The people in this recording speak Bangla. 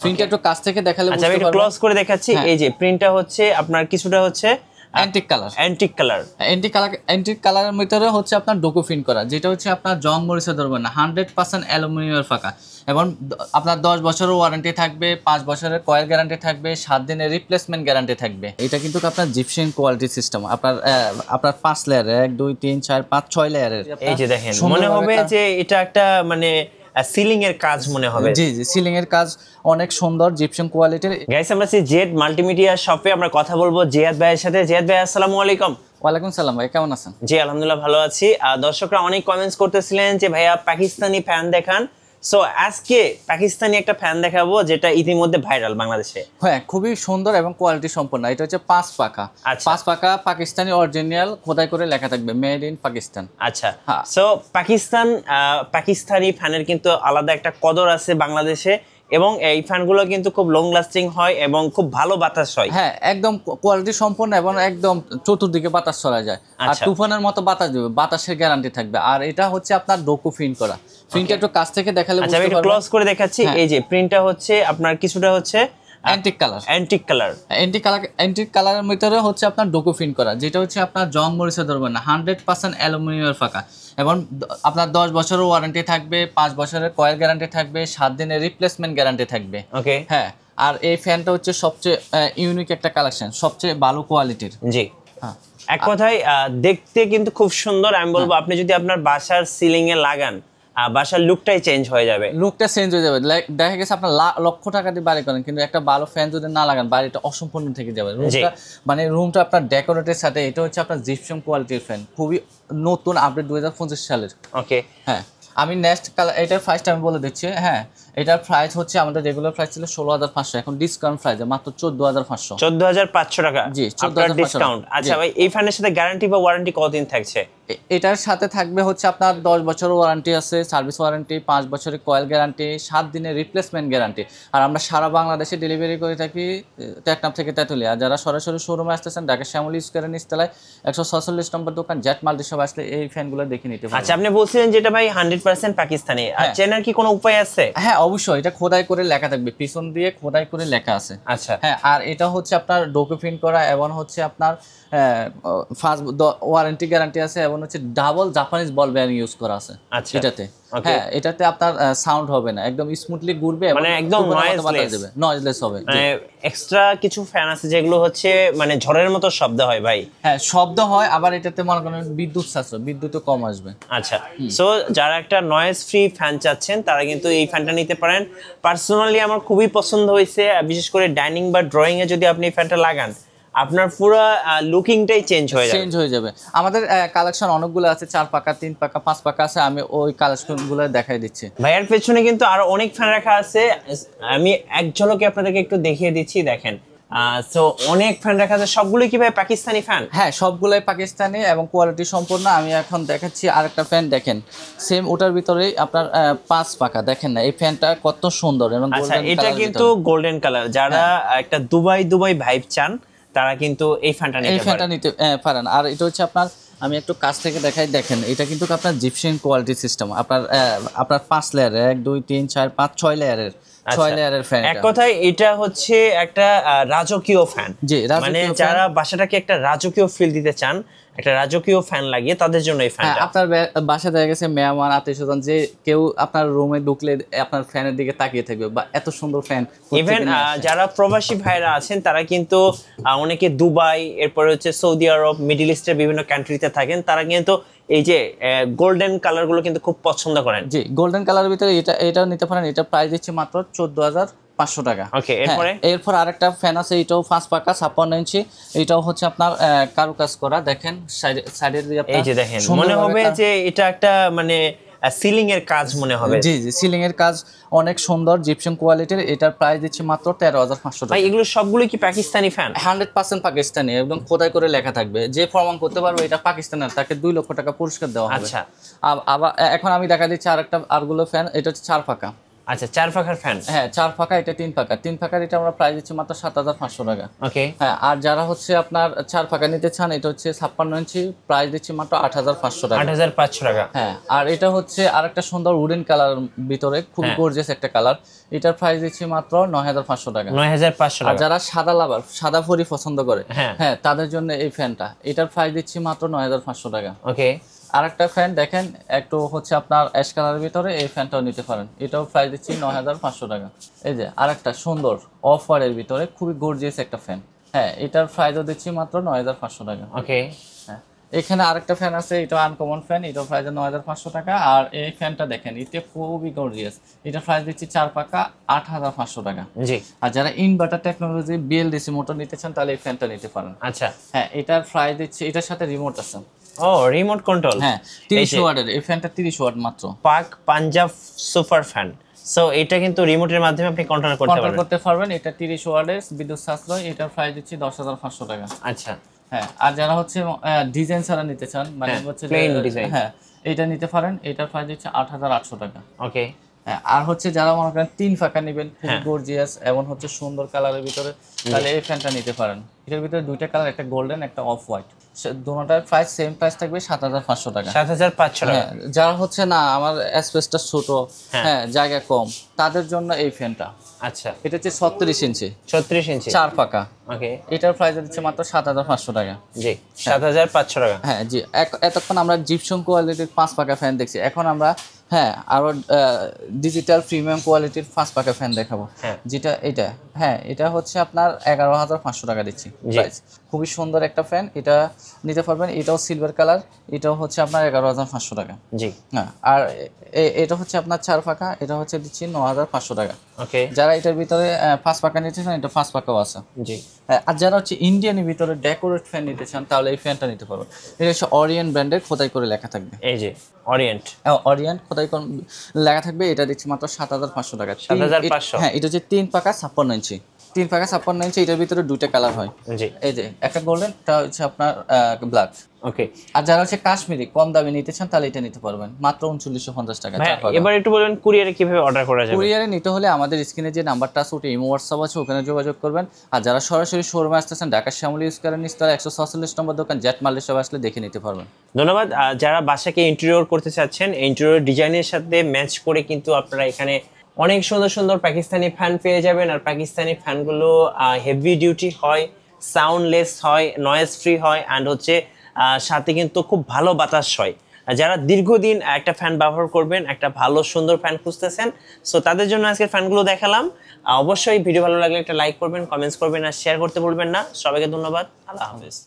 প্রিন্টটা একটু কাছ থেকে দেখালে বুঝতে পারবেন। আচ্ছা আমি ক্লোজ করে দেখাচ্ছি। এই যে প্রিন্টটা হচ্ছে আপনার কিছুটা হচ্ছে অ্যান্টিক কালারের ভিতরে হচ্ছে আপনার ডোকো প্রিন্ট করা, যেটা হচ্ছে আপনার জং মরিচা ধরবেন না, 100% অ্যালুমিনিয়ামের ফাঁকা এবং আপনার 10 বছরের ওয়ারেন্টি থাকবে, 5 বছরের কয়েল গ্যারান্টি থাকবে, 7 দিনের রিপ্লেসমেন্ট গ্যারান্টি থাকবে। এটা কিন্তু আপনার জিপসিন কোয়ালিটি সিস্টেম, আপনার 5 লেয়ারের, 1 2 3 4 5 6 লেয়ারের। এই যে দেখেন মনে হবে যে এটা একটা মানে সিলিং এর কাজ মনে হবে। জি সিলিং এর কাজ অনেক সুন্দর জিপসাম কোয়ালিটির। গাইস আমরা জেড মাল্টিমিডিয়া শপে আমরা কথা বলবো জিয়াদ ভাইয়ের সাথে। জিয়াদ ভাই আসসালামু আলাইকুম। ওয়ালাইকুম সালাম ভাই, কেমন আছেন? জি আলহামদুলিল্লাহ ভালো আছি। দর্শকরা অনেক কমেন্টস করতেছিলেন যে ভাইয়া পাকিস্তানি ফ্যান দেখান। সো আজকে পাকিস্তানি একটা ফ্যান দেখাবো যেটা ইতিমধ্যে ভাইরাল বাংলাদেশে। হ্যাঁ খুবই সুন্দর এবং কোয়ালিটি সম্পন্ন। এটা হচ্ছে 5 পাকা। 5 পাকা পাকিস্তানি অরিজিনাল, খোদাই করে লেখা থাকবে মেড ইন পাকিস্তান। আচ্ছা সো পাকিস্তানি ফ্যানের কিন্তু আলাদা একটা কদর আছে বাংলাদেশে, এবং এই ফ্যানগুলো কিন্তু খুব লং লাস্টিং হয় এবং খুব ভালো বাতাস হয়। হ্যাঁ একদম কোয়ালিটি সম্পন্ন এবং একদম চতুর্দিকে বাতাস চলা যায়। আর তুফানের মতো বাতাস দিবে, বাতাসের গ্যারান্টি থাকবে। আর এটা হচ্ছে আপনার ডোকো প্রিন্ট করা। প্রিন্টটা একটু কাছ থেকে দেখালে বুঝতে পারবেন। আমি ক্লোজ করে দেখাচ্ছি। এই যে প্রিন্টটা হচ্ছে আপনার কিছুটা হচ্ছে অ্যান্টিক কালারের ভিতরে হচ্ছে আপনার ডোকো প্রিন্ট করা, যেটা হচ্ছে আপনার জং মরিচা ধরবেন না, 100% অ্যালুমিনিয়ামের ফাঁকা এবং আপনার 10 বছরের ওয়ারেন্টি থাকবে, 5 বছরের কয়েল গ্যারান্টি থাকবে, 7 দিনের রিপ্লেসমেন্ট গ্যারান্টি থাকবে। ওকে হ্যাঁ আর এই ফ্যানটা হচ্ছে সবচেয়ে ইউনিক একটা কালেকশন, সবচেয়ে ভালো কোয়ালিটির। জি হ্যাঁ এক কথায় দেখতে কিন্তু খুব সুন্দর। আমি বলবো আপনি যদি আপনার বাসার সিলিং এ লাগান, বাসার লুকটাই চেঞ্জ হয়ে যাবে। দেখা গেছে আপনার লক্ষ টাকা দিয়ে বাড়ি করেন, কিন্তু একটা ভালো ফ্যান যদি না লাগান বাড়িটা অসম্পূর্ণ থেকে যাবে। রুমটা আপনার ডেকোরেটের সাথে। এটা হচ্ছে আপনার জিপসাম কোয়ালিটির ফ্যান, খুবই নতুন আপডেট 2025 সালের। ওকে হ্যাঁ আমি নেক্সট কালার এটার প্রাইসটা আমি বলে দিচ্ছি। হ্যাঁ এটার প্রাইস হচ্ছে আমাদের রেগুলার প্রাইস ছিল 16,500, এখন ডিসকাউন্ট প্রাইস মাত্র 14,500। 14,500 টাকা। জি আপনার ডিসকাউন্ট। আচ্ছা ভাই এই ফ্যানের সাথে গ্যারান্টি বা ওয়ারেন্টি কতদিন থাকছে? এটার সাথে থাকবে হচ্ছে আপনার 10 বছরের ওয়ারেন্টি আছে, সার্ভিস ওয়ারেন্টি, 5 বছরের কয়েল গ্যারান্টি, 7 দিনের রিপ্লেসমেন্ট গ্যারান্টি। আর আমরা সারা বাংলাদেশে ডেলিভারি করে থাকি, টেকনাফ থেকে তেঁতুলিয়া। যারা সরাসরি শোরুমে আসতেছেন ঢাকা শ্যামলী স্কয়ারের নিচতলায় 146 নম্বর দোকান জেড মাল্টি শপ, আসলে এই ফ্যানগুলো দেখে নিতে পারেন। আচ্ছা আপনি বলছিলেন যেটা ভাই 100% পাকিস্তানি, আর চেনার কি কোনো উপায় আছে? হ্যাঁ অবশ্যই, এটা খোদাই করে লেখা থাকবে, পিছন দিয়ে খোদাই করে লেখা আছে। আচ্ছা হ্যাঁ আর এটা হচ্ছে আপনার ডোকো প্রিন্ট করা এবং হচ্ছে আপনার ফার্স্ট ওয়ারেন্টি গ্যারান্টি আছে এবং হচ্ছে ডাবল জাপানিজ বল বেয়ারিং ইউজ করা আছে এটাতে। হ্যাঁ এটাতে আপনার সাউন্ড হবে না, একদম স্মুথলি ঘুরবে, মানে একদম নয়েজলেস হবে। মানে এক্সট্রা কিছু ফ্যান আছে যেগুলো হচ্ছে মানে ঝড়ের মতো শব্দ হয় ভাই। হ্যাঁ শব্দ হয়, আবার এটাতে মনে করেন বিদ্যুৎ সাশ্রয়, বিদ্যুৎও কম আসবে। আচ্ছা সো যারা একটা নয়েজ ফ্রি ফ্যান চাচ্ছেন তারা কিন্তু এই ফ্যানটা নিতে পারেন। পার্সোনালি আমার খুবই পছন্দ হয়েছে, বিশেষ করে ডাইনিং বা ড্রয়িং এ যদি আপনি এই ফ্যানটা লাগান আপনার পুরো লুকিংটাই চেঞ্জ হয়ে যাবে। আমাদের কালেকশন অনেকগুলো আছে, 4 পাকা, 3 পাকা, 5 পাকা আছে। আমি ওই কালেকশনগুলো দেখাই দিচ্ছি। ভাইয়ার পেছনে কিন্তু আরো অনেক ফ্যান রাখা আছে, আমি এক ঝলকে আপনাদেরকে একটু দেখিয়ে দিচ্ছি। দেখেন সো অনেক ফ্যান রাখা আছে, সবগুলো কি ভাই পাকিস্তানি ফ্যান? হ্যাঁ সবগুলোই পাকিস্তানি এবং কোয়ালিটি সম্পূর্ণ। আমি এখন দেখাচ্ছি আরেকটা ফ্যান, দেখেন সেম ওটার ভিতরেই আপনার 5 পাকা। দেখেন না এই ফ্যানটা কত সুন্দর এবং এটা কিন্তু গোল্ডেন কালার। যারা একটা দুবাই ভাইব চান তারা কিন্তু এই ফ্যানটা নিতে পারেন। আর এটা হচ্ছে আপনার, আমি একটু কাছ থেকে দেখাই, দেখেন এটা কিন্তু আপনার জিপসিন কোয়ালিটি সিস্টেম। আপনার 5 লেয়ারের, 1 2 3 4 5 6 লেয়ারের, 6 লেয়ারের ফ্যান। এক কথায় এটা হচ্ছে একটা রাজকীয় ফ্যান। মানে যারা বাসাটাকে একটা রাজকীয় ফিল দিতে চান, একটা রাজকীয় ফ্যান লাগিয়ে তাদের জন্য এই ফ্যানটা। আপনার বাসা দেখা গেছে মেহমান আত্মীয়স্বজন যে কেউ আপনার রুমে ঢুকলে আপনার ফ্যানের দিকে তাকিয়ে থাকবে, বা এত সুন্দর ফ্যান। ইভেন যারা প্রবাসী ভাইরা আছেন তারা কিন্তু অনেকে দুবাই, এরপরে হচ্ছে সৌদি আরব, মিডল ইস্টের বিভিন্ন কান্ট্রিতে থাকেন, তারা কিন্তু এই যে গোল্ডেন কালার গুলো কিন্তু খুব পছন্দ করেন। জি গোল্ডেন কালারের ভিতরে এটাও নিতে পারেন। এটা প্রাইস দিচ্ছে মাত্র 14,500 টাকা। ওকে এরপর আরেকটা ফ্যান আছে, এটাও 5 পাকা 56 ইঞ্চি। এটাও হচ্ছে আপনার কারুকাজ করা। দেখেন সাইডের দিয়ে এই যে দেখেন মনে হবে যে এটা একটা মানে সিলিং এর কাজ মনে হবে। জি সিলিং এর কাজ অনেক সুন্দর জিপসাম কোয়ালিটির। এটার প্রাইস দিচ্ছে মাত্র 13,500 টাকা। ভাই এগুলো সবগুলো কি পাকিস্তানি ফ্যান? 100% পাকিস্তানি, এবং খোদাই করে লেখা থাকবে। যে প্রমাণ করতে পারবে এটা পাকিস্তানের, তাকে 2 লক্ষ টাকা পুরস্কার দেওয়া হবে। আচ্ছা আবার এখন আমি দেখা দিচ্ছি আরেকটা আরগুলো ফ্যান। এটা হচ্ছে 4 পাকা। আচ্ছা 4 পাখার ফ্যান। হ্যাঁ 4 পাখা, এটা 3 পাখা। 3 পাখার এটা আমরা প্রাইস দিচ্ছি মাত্র 7500 টাকা। ওকে। হ্যাঁ, আর যারা হচ্ছে আপনার 4 পাখা নিতে চান, এটা হচ্ছে 56 ইঞ্চি, প্রাইস দিচ্ছি মাত্র 8500 টাকা। 8500 টাকা। হ্যাঁ, আর এটা হচ্ছে আরেকটা সুন্দর উডেন কালার ভিতরে, খুব গর্জিয়াস একটা কালার, এটার প্রাইস দিচ্ছি মাত্র 9500 টাকা। 9500 আর টাকা। যারা সাদা লাভার, সাদা ফরি পছন্দ করে, হ্যাঁ। হ্যাঁ তাদের জন্য এই ফ্যানটা, এটার প্রাইস দিচ্ছি মাত্র 9500 টাকা। ওকে। আরেকটা ফ্যান দেখেন, একটু হচ্ছে আপনার অ্যাশ কালারের ভিতরে, এই ফ্যানটাও নিতে পারেন, এটাও প্রাইস দিচ্ছি 9500 টাকা। এই যে আরেকটা সুন্দর অফ হোয়াইটের ভিতরে খুবই গর্জিয়াস একটা ফ্যান, হ্যাঁ এটার প্রাইসও দিচ্ছি মাত্র 9500 টাকা। ওকে। হ্যাঁ, এখানে আরেকটা ফ্যান আছে, এটা আনকমন ফ্যান, এটাও প্রাইস 9500 টাকা। আর এই ফ্যানটা দেখেন, এটা খুবই গর্জিয়াস, এটা প্রাইস দিচ্ছি 4 পাকা 8500 টাকা। জি। আর যারা ইনভার্টার টেকনোলজি বিএলডিসি মোটর নিতে চান, তাহলে এই ফ্যানটা নিতে পারেন। আচ্ছা। হ্যাঁ, এটার প্রাইস দিচ্ছি, এটার সাথে রিমোট আছে। ও রিমোট কন্ট্রোল। হ্যাঁ 30 ওয়াটের এই ফ্যানটা, 30 ওয়াট মাত্র। পাক পাঞ্জাব সুপার ফ্যান। সো এটা কিন্তু রিমোটের মাধ্যমে আপনি কন্ট্রোল করতে পারবেন। এটা 30 ওয়াটের বিদ্যুৎ সাশ্রয়, এটার প্রাইস দিচ্ছি 10500 টাকা। আচ্ছা। হ্যাঁ, আর যারা হচ্ছে ডিজাইন ছাড়া নিতে চান, মানে হচ্ছে plain design। হ্যাঁ এটা নিতে পারেন, এটার প্রাইস দিচ্ছে 8800 টাকা। ওকে। হ্যাঁ, আর হচ্ছে যারা মনে করেন 3 ফাঁকা নেবেন, খুব গর্জিয়াস এবং হচ্ছে সুন্দর কালারের ভিতরে, তাহলে এই ফ্যানটা নিতে পারেন। এটার ভিতরে দুইটা কালার, একটা গোল্ডেন একটা অফ হোয়াইট, দুটোটার প্রাইস সেম প্রাইস থাকবে 7500 টাকা। 7500 টাকা। হ্যাঁ, যারা হচ্ছে না আমার স্পেসটা ছোট, হ্যাঁ জায়গা কম, তাদের জন্য এই ফ্যানটা। আচ্ছা। এটা হচ্ছে 36 ইঞ্চি, 36 ইঞ্চি 4 পাকা। ওকে। এটার প্রাইস দিচ্ছে মাত্র 7500 টাকা। জি 7500 টাকা। হ্যাঁ জি, এতক্ষণ আমরা জিপসম কোয়ালিটির 5 পাকা ফ্যান দেখছি, এখন আমরা হ্যাঁ আরো ডিজিটাল প্রিমিয়াম কোয়ালিটির 5 পাকা ফ্যান দেখাবো, যেটা এটা হ্যাঁ এটা হচ্ছে আপনার 11500 টাকা দিচ্ছি প্রাইস। খুবই সুন্দর একটা ফ্যান, এটা নিতে পারবেন, এটাও সিলভার কালার, এটাও হচ্ছে আপনার 11500 টাকা। জি। হ্যাঁ, আর এটা হচ্ছে আপনার 4 পাকা, এটা হচ্ছে দিচ্ছি 9500 টাকা। ওকে। যারা এটার ভিতরে 5 পাকা নিতে চান, এটা 5 পাকাও আছে। জি। আর যারা হচ্ছে ইন্ডিয়ানের ভিতরে ডেকোরেট ফ্যান নিতে চান, তাহলে এই ফ্যানটা নিতে পারবেন। এটা হচ্ছে অরিয়েন্ট ব্র্যান্ডের, খোদাই করে লেখা থাকবে, এই যে অরিয়েন্ট। অরিয়েন্ট খোদাই করে লেখা থাকবে, এটা দিচ্ছি মাত্র 7500 টাকা। 7500। হ্যাঁ, এটা হচ্ছে 3 পাকা 56 ইঞ্চি, 3 পাকা 56 ইঞ্চি, এটার ভিতরে দুইটা কালার হয়। জি। এই যে একটা গোল্ডেন, এটা হচ্ছে আপনার ব্ল্যাক। ওকে। আর যারা হচ্ছে কাশ্মীরি কম দামে নিতে চান, তাহলে এটা নিতে পারবেন মাত্র 3950 টাকা। এবার একটু বলবেন কুরিয়ারে কিভাবে অর্ডার করা যাবে? কুরিয়ারে নিতে হলে আমাদের স্ক্রিনে যে নাম্বারটা আছে, ওটা ইমো হোয়াটসঅ্যাপ আছে, ওখানে যোগাযোগ করবেন। আর যারা সরাসরি শোরুমে আসতেছেন, ঢাকার শ্যামলী ইস্কারের নিচতলা 146 নম্বর দোকান জেট মাল্টি শপ আসলে দেখে নিতে পারবেন। ধন্যবাদ। যারা বাসাকে ইন্টেরিয়র করতে চাচ্ছেন, ইন্টেরিয়র ডিজাইনের সাথে ম্যাচ করে কিন্তু আপনারা এখানে অনেক সুন্দর সুন্দর পাকিস্তানি ফ্যান পেয়ে যাবেন। আর পাকিস্তানি ফ্যানগুলো হেভি ডিউটি হয়, সাউন্ডলেস হয়, নয়েজ ফ্রি হয়, অ্যান্ড হচ্ছে সাথে কিন্তু খুব ভালো বাতাস হয়। যারা দীর্ঘদিন একটা ফ্যান ব্যবহার করবেন, একটা ভালো সুন্দর ফ্যান খুঁজতেছেন, সো তাদের জন্য আজকের ফ্যানগুলো দেখালাম। অবশ্যই ভিডিও ভালো লাগলে একটা লাইক করবেন, কমেন্টস করবেন, আর শেয়ার করতে ভুলবেন না। সবাইকে ধন্যবাদ। আল্লাহ হাফেজ।